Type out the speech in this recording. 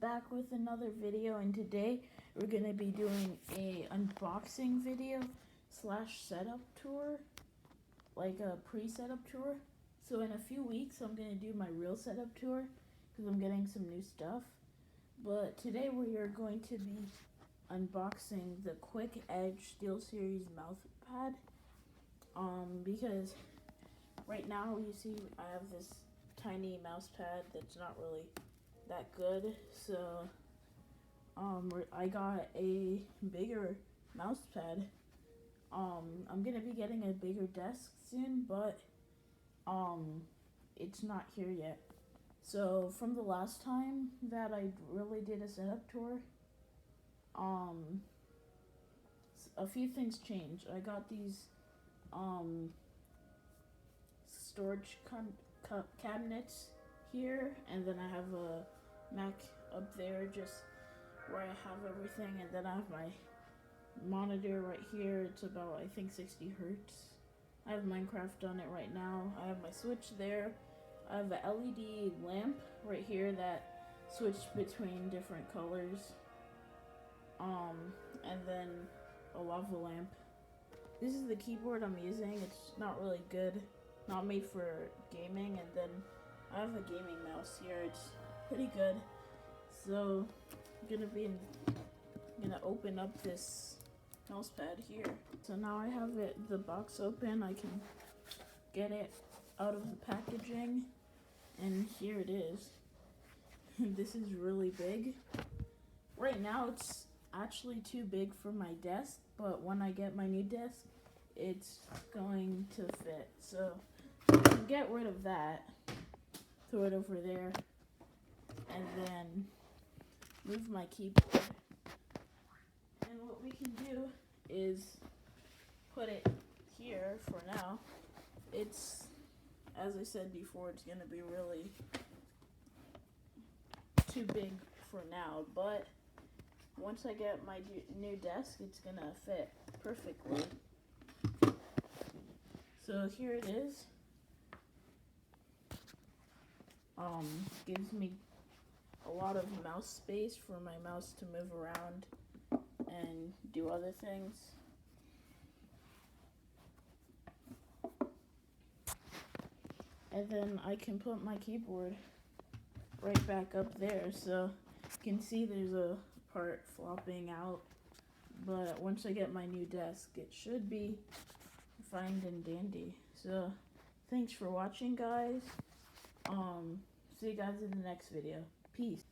back with another video, and today we're going to be doing a unboxing video slash setup tour, like a pre-setup tour. So in a few weeks I'm going to do my real setup tour because I'm getting some new stuff. But today we are going to be unboxing the Quick Edge Steelseries Mousepad. Because right now you see I have this tiny mouse pad that's not really that good, so I got a bigger mouse pad. I'm gonna be getting a bigger desk soon, but it's not here yet. So from the last time that I really did a setup tour, a few things changed. I got these storage cabinets here, and then I have a Mac up there just where I have everything, and then I have my monitor right here. It's about, I think, 60 hertz. I have Minecraft on it right now. I have my switch there. I have an LED lamp right here that switched between different colors, and then a lava lamp. This is the keyboard I'm using. It's not really good, not made for gaming, and then I have a gaming mouse here. It's pretty good. So I'm gonna open up this mouse pad here. So now I have the box open. I can get it out of the packaging, and here it is. This is really big. Right now it's actually too big for my desk, but when I get my new desk, it's going to fit. So I can get rid of that, throw it over there, and then move my keyboard. And what we can do is put it here for now. It's, as I said before, it's going to be really too big for now, but once I get my new desk, it's going to fit perfectly. So here it is. Gives me a lot of mouse space for my mouse to move around and do other things. And then I can put my keyboard right back up there, so you can see there's a part flopping out. But once I get my new desk, it should be fine and dandy. So thanks for watching, guys. See you guys in the next video. Peace.